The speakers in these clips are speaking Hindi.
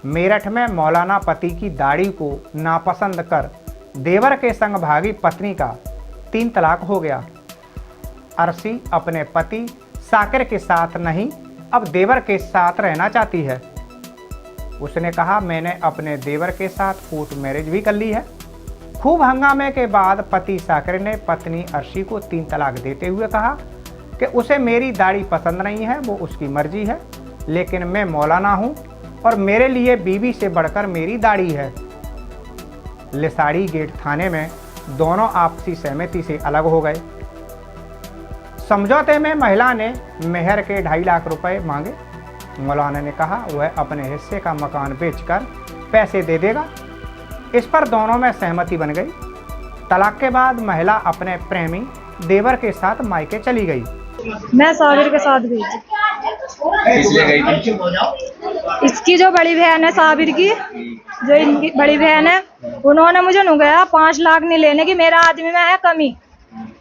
मेरठ में मौलाना पति की दाढ़ी को नापसंद कर देवर के संग भागी पत्नी का 3 तलाक हो गया। अर्शी अपने पति साकिर के साथ नहीं, अब देवर के साथ रहना चाहती है। उसने कहा, मैंने अपने देवर के साथ कोर्ट मैरिज भी कर ली है। खूब हंगामे के बाद पति साकिर ने पत्नी अर्शी को 3 तलाक देते हुए कहा कि उसे मेरी दाढ़ी पसंद नहीं है, वो उसकी मर्जी है, लेकिन मैं मौलाना हूँ और मेरे लिए बीवी से बढ़कर मेरी दाढ़ी है। लिसाड़ी गेट थाने में दोनों आपसी सहमति से अलग हो गए। समझौते में महिला ने मेहर के 2.5 लाख रुपए मांगे। मौलाना ने कहा वह अपने हिस्से का मकान बेचकर पैसे दे देगा। इस पर दोनों में सहमति बन गई। तलाक के बाद महिला अपने प्रेमी देवर के साथ मायके चली गई। मैं साबिर के साथ गई थी। इसलिए गई थी? इसकी जो बड़ी बहन है साबिर की, जो इनकी बड़ी बहन है, उन्होंने मुझे नु गया 5 लाख नहीं लेने की, मेरा आदमी में है कमी,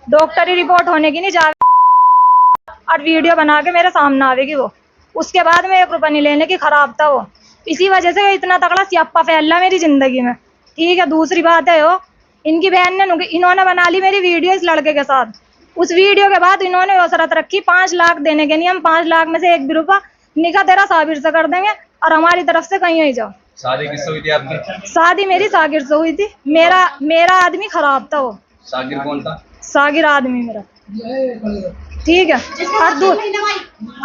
डॉक्टरी रिपोर्ट होने की नहीं जा और वीडियो बना के मेरे सामने आवेगी वो। उसके बाद में 1 रुपया नहीं लेने की, खराब था वो। इसी वजह से इतना तगड़ा स्यापा फैला मेरी जिंदगी में। ठीक है, दूसरी बात है वो इनकी बहन ने इन्होंने बना ली मेरी वीडियो इस लड़के के साथ। उस वीडियो के बाद इन्होंने वो शर्त रखी 5 लाख देने के नहीं, हम 5 लाख में से 1 भी रुपया निकाह तेरा साबिर से कर देंगे और हमारी तरफ से कहीं ही जाओ। शादी किससे हुई थी आपकी? शादी मेरी सागिर से हुई थी। मेरा आदमी खराब था वो। सागिर कौन था? सागिर आदमी मेरा। ठीक है, और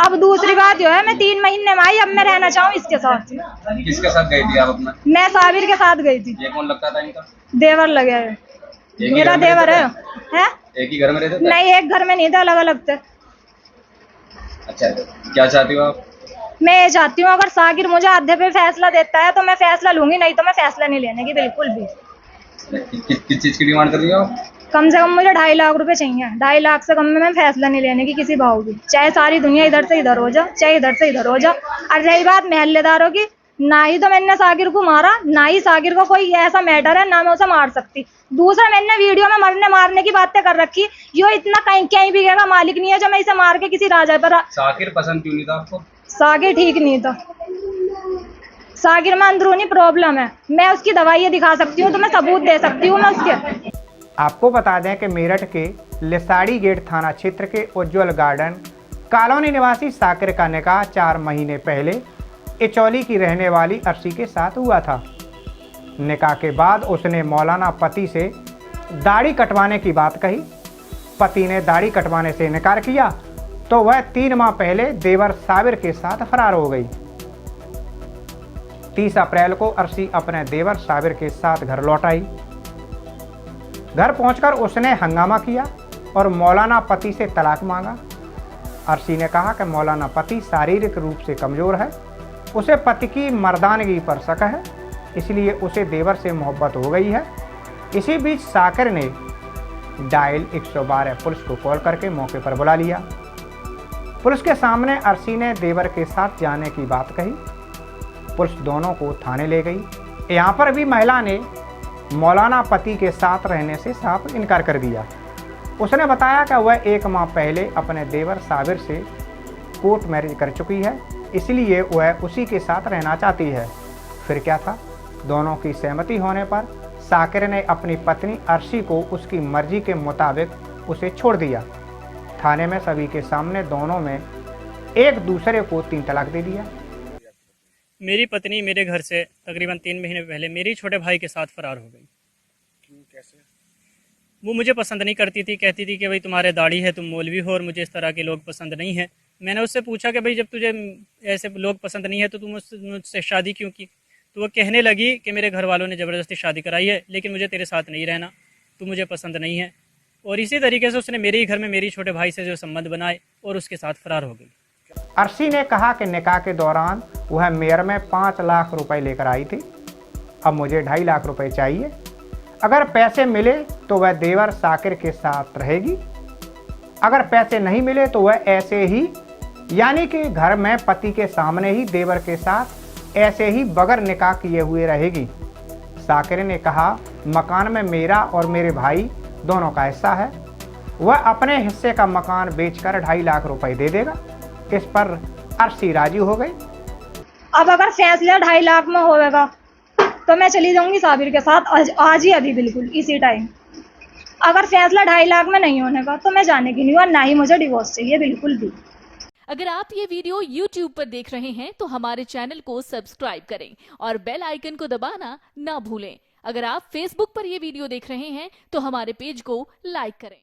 अब दूसरी बात जो है, मैं 3 महीने में आई, अब मैं रहना चाहूँ इसके साथ। किसके साथ गई थी आप अपना? मैं साबिर के साथ गई थी। ये कौन लगता था इनका? देवर लगे है, मेरा देवर है। एक ही घर में रहते थे? नहीं, एक घर में नहीं थे, अलग अलग थे। अच्छा, क्या चाहती हो आप? मैं ये चाहती हूँ अगर सागिर मुझे आधे पे फैसला देता है तो मैं फैसला लूंगी, नहीं तो मैं फैसला नहीं लेने की बिल्कुल भी। किस चीज की डिमांड कर रही हो? कम से कम मुझे 2.5 लाख रुपए चाहिए। 2.5 लाख से कम में मैं फैसला नहीं लेने की किसी भाव की, चाहे सारी दुनिया इधर से इधर हो जाओ, चाहे इधर से इधर हो जाओ। और रही बात महल्लेदारों की, ना ही तो मैंने सागिर को मारा, ना ही सागिर को कोई ऐसा मैटर है, ना मैं उसे मार सकती। दूसरा, मैंने वीडियो में मारने की बातें कर रखी। यो इतना कहीं भी गएगा मालिक नहीं है जो मैं इसे मार के किसी राजा पर। सागिर पसंद क्यों नहीं था आपको? सागिर ठीक नहीं था। सागिर में अंदरूनी प्रॉब्लम है। मैं उसकी दवाइयाँ दिखा सकती हूँ, तो मैं सबूत दे सकती हूँ मैं उसके। आपको बता दें कि मेरठ के लिसाड़ी गेट थाना क्षेत्र के उज्जवल गार्डन कॉलोनी निवासी साकिर का निकाह 4 महीने पहले इचौली की रहने वाली अर्शी के साथ हुआ था। निकाह के बाद उसने मौलाना पति से दाढ़ी कटवाने की बात कही। पति ने दाढ़ी कटवाने से इनकार किया तो वह 3 माह पहले देवर साबिर के साथ फरार हो गई। 30 अप्रैल को अर्शी अपने देवर साबिर के साथ घर लौट आई। घर पहुंचकर उसने हंगामा किया और मौलाना पति से तलाक मांगा। अर्शी ने कहा कि मौलाना पति शारीरिक रूप से कमज़ोर है, उसे पति की मर्दानगी पर शक है, इसलिए उसे देवर से मोहब्बत हो गई है। इसी बीच साकिर ने डायल 112 पुलिस को कॉल करके मौके पर बुला लिया। पुलिस के सामने अर्शी ने देवर के साथ जाने की बात कही। पुलिस दोनों को थाने ले गई। यहाँ पर भी महिला ने मौलाना पति के साथ रहने से साफ इनकार कर दिया। उसने बताया कि वह 1 माह पहले अपने देवर साबिर से कोर्ट मैरिज कर चुकी है, इसलिए वह उसी के साथ रहना चाहती है। फिर क्या था, दोनों की सहमति होने पर साकिर ने अपनी पत्नी अर्शी को उसकी मर्जी के मुताबिक उसे छोड़ दिया। थाने में सभी के सामने दोनों में एक दूसरे को 3 तलाक दे दिया। मेरी पत्नी मेरे घर से तकरीबन 3 महीने पहले मेरी छोटे भाई के साथ फरार हो गई। क्यों, कैसे? वो मुझे पसंद नहीं करती थी, कहती थी कि भाई तुम्हारे दाढ़ी है, तुम मौलवी हो और मुझे इस तरह के लोग पसंद नहीं है। मैंने उससे पूछा कि भाई जब तुझे ऐसे लोग पसंद नहीं है तो तुम मुझसे शादी क्यों की? तो वो कहने लगी कि मेरे घर वालों ने ज़बरदस्ती शादी कराई है, लेकिन मुझे तेरे साथ नहीं रहना, तू मुझे पसंद नहीं है। और इसी तरीके से उसने मेरे ही घर में मेरी छोटे भाई से जो संबंध बनाए और उसके साथ फरार हो गई। अर्शी ने कहा कि निकाह के दौरान वह मेयर में 5 लाख रुपए लेकर आई थी। अब मुझे 2.5 लाख रुपए चाहिए। अगर पैसे मिले तो वह देवर साकिर के साथ रहेगी, अगर पैसे नहीं मिले तो वह ऐसे ही, यानी कि घर में पति के सामने ही देवर के साथ ऐसे ही बगैर निकाह किए हुए रहेगी। साकिर ने कहा, मकान में मेरा और मेरे भाई दोनों का हिस्सा है, वह अपने हिस्से का मकान बेचकर 2.5 लाख रुपए दे देगा। इस पर अर्शी राजी हो गई। अब अगर फैसला 2.5 लाख में होगा तो मैं चली जाऊंगी साबिर के साथ आज ही, अभी बिल्कुल इसी टाइम। अगर फैसला 2.5 लाख में नहीं होने का तो मैं जाने की नहीं, और ना ही मुझे डिवोर्स चाहिए बिल्कुल भी। अगर आप ये वीडियो YouTube पर देख रहे हैं तो हमारे चैनल को सब्सक्राइब करें और बेल आइकन को दबाना ना भूलें। अगर आप Facebook पर ये वीडियो देख रहे हैं तो हमारे पेज को लाइक करें।